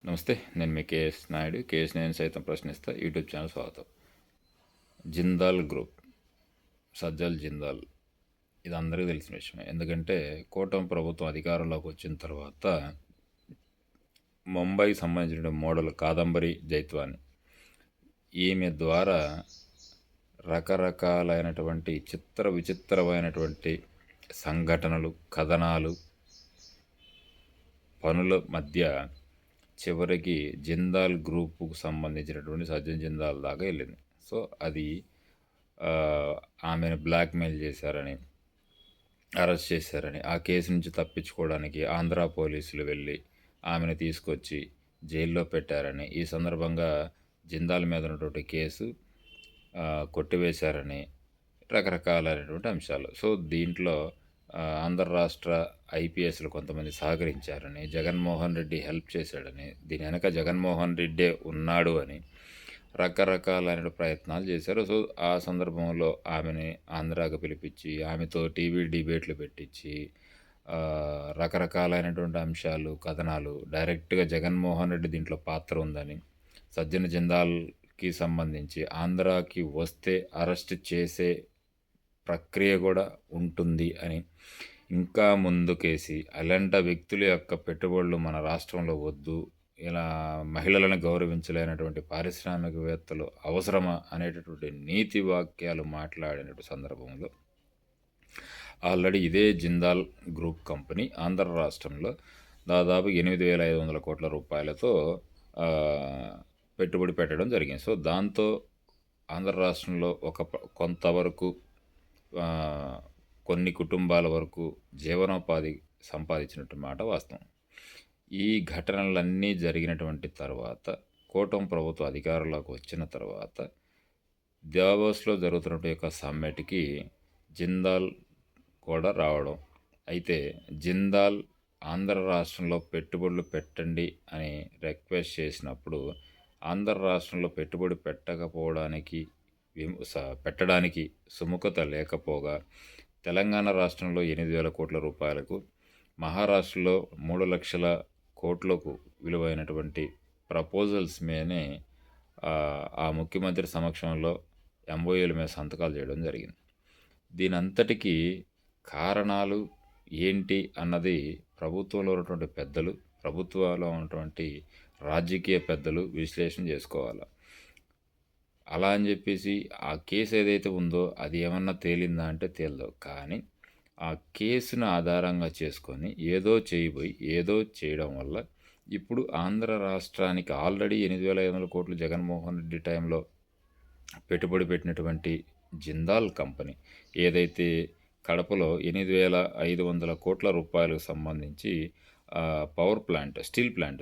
నమస్తే. నేను మీ KS Naidu. KS నేను సైతం ప్రశ్నిస్తా యూట్యూబ్ ఛానల్ స్వాగతం. జిందాల్ గ్రూప్, సజ్జల్ జిందాల్ ఇది అందరికీ తెలిసిన విషయమే. ఎందుకంటే కూటమి ప్రభుత్వం అధికారంలోకి వచ్చిన తర్వాత ముంబైకి సంబంధించిన మోడల్ కాదంబరి జైత్వాని ఈమె ద్వారా రకరకాలైనటువంటి విచిత్రమైనటువంటి సంఘటనలు, కథనాలు, పనుల మధ్య చివరికి జిందాల్ గ్రూపుకు సంబంధించినటువంటి సజ్జన్ జిందాల్ దాకా వెళ్ళింది. సో అది ఆమెను బ్లాక్మెయిల్ చేశారని, అరెస్ట్ చేశారని, ఆ కేసు నుంచి తప్పించుకోవడానికి ఆంధ్ర పోలీసులు వెళ్ళి ఆమెను తీసుకొచ్చి జైల్లో పెట్టారని, ఈ సందర్భంగా జిందాల్ మీద ఉన్నటువంటి కేసు కొట్టివేశారని రకరకాలైనటువంటి అంశాలు. సో దీంట్లో ఆంధ్ర రాష్ట్ర ఐపీఎస్లు కొంతమంది సహకరించారని, జగన్మోహన్ రెడ్డి హెల్ప్ చేశాడని, దీని వెనక జగన్మోహన్ రెడ్డే ఉన్నాడు అని రకరకాలైన ప్రయత్నాలు చేశారు. సో ఆ సందర్భంలో ఆమెని ఆంధ్రాకి పిలిపించి ఆమెతో టీవీ డిబేట్లు పెట్టించి రకరకాలైనటువంటి అంశాలు, కథనాలు, డైరెక్ట్గా జగన్మోహన్ రెడ్డి దీంట్లో పాత్ర ఉందని, సజ్జన జిందాల్కి సంబంధించి ఆంధ్రాకి వస్తే అరెస్ట్ చేసే ప్రక్రియ కూడా ఉంటుంది అని ఇంకా ముందుకేసి అలాంటి వ్యక్తుల యొక్క పెట్టుబడులు మన రాష్ట్రంలో వద్దు, ఇలా మహిళలను గౌరవించలేనటువంటి పారిశ్రామికవేత్తలు అవసరమా అనేటటువంటి నీతి వాక్యాలు మాట్లాడిన సందర్భంలో ఆల్రెడీ ఇదే జిందాల్ గ్రూప్ కంపెనీ ఆంధ్ర రాష్ట్రంలో దాదాపు 8,500 కోట్ల రూపాయలతో పెట్టుబడి పెట్టడం జరిగింది. సో దాంతో ఆంధ్ర రాష్ట్రంలో కొంతవరకు కొన్ని కుటుంబాల వరకు జీవనోపాధి సంపాదించినట్టు మాట వాస్తవం. ఈ ఘటనలన్నీ జరిగినటువంటి తర్వాత కూటమి ప్రభుత్వం అధికారంలోకి వచ్చిన తర్వాత దావోస్లో జరుగుతున్నటువంటి యొక్క సమ్మిట్కి జిందాల్ కూడా రావడం. అయితే జిందాల్ ఆంధ్ర రాష్ట్రంలో పెట్టుబడులు పెట్టండి అని రిక్వెస్ట్ చేసినప్పుడు ఆంధ్ర రాష్ట్రంలో పెట్టుబడి పెట్టడానికి సుముఖత లేకపోగా తెలంగాణ రాష్ట్రంలో 8,000 కోట్ల రూపాయలకు, మహారాష్ట్రలో 3 లక్షల కోట్లకు విలువైనటువంటి ప్రపోజల్స్ మీదనే ఆ ముఖ్యమంత్రి సమక్షంలో ఎంఓయూల మీద సంతకాలు చేయడం జరిగింది. దీనంతటికీ కారణాలు ఏంటి అన్నది ప్రభుత్వంలో ఉన్నటువంటి పెద్దలు, ప్రభుత్వంలో ఉన్నటువంటి రాజకీయ పెద్దలు విశ్లేషణ చేసుకోవాలి. అలా అని చెప్పేసి ఆ కేసు ఏదైతే ఉందో అది ఏమన్నా తేలిందా అంటే తేలదు. కానీ ఆ కేసును ఆధారంగా చేసుకొని ఏదో చేయడం వల్ల ఇప్పుడు ఆంధ్ర రాష్ట్రానికి ఆల్రెడీ 8,500 కోట్లు జగన్మోహన్ రెడ్డి టైంలో పెట్టుబడి పెట్టినటువంటి జిందాల్ కంపెనీ ఏదైతే కడపలో 8,500 కోట్ల రూపాయలకు సంబంధించి స్టీల్ ప్లాంట్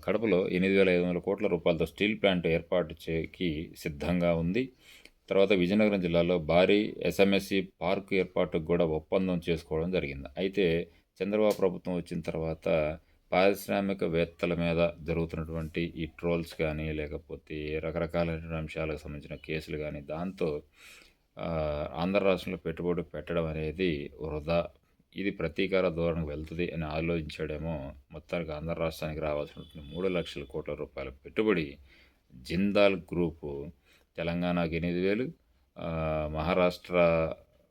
కడపలో 8,500 కోట్ల రూపాయలతో స్టీల్ ప్లాంట్ ఏర్పాటు చేయకి సిద్ధంగా ఉంది. తర్వాత విజయనగరం జిల్లాలో భారీ ఎస్ఎంఎస్సి పార్కు ఏర్పాటుకు కూడా ఒప్పందం చేసుకోవడం జరిగింది. అయితే చంద్రబాబు ప్రభుత్వం వచ్చిన తర్వాత పారిశ్రామికవేత్తల మీద జరుగుతున్నటువంటి ఈ ట్రోల్స్ కానీ, లేకపోతే రకరకాలైన అంశాలకు సంబంధించిన కేసులు కానీ, దాంతో ఆంధ్ర రాష్ట్రంలో పెట్టుబడి పెట్టడం అనేది వృధా, ఇది ప్రతీకార ధోరణికి వెళ్తుంది అని ఆలోచించాడేమో. మొత్తానికి ఆంధ్ర రాష్ట్రానికి రావాల్సినటువంటి 3 లక్షల కోట్ల రూపాయల పెట్టుబడి జిందాల్ గ్రూపు తెలంగాణకి 8,000, మహారాష్ట్ర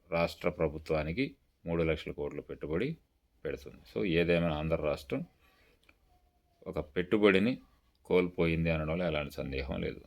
రాష్ట్ర ప్రభుత్వానికి 3 లక్షల కోట్ల పెట్టుబడి పెడుతుంది. సో ఏదేమైనా ఆంధ్ర రాష్ట్రం ఒక పెట్టుబడిని కోల్పోయింది అనడంలో ఎలాంటి సందేహం లేదు.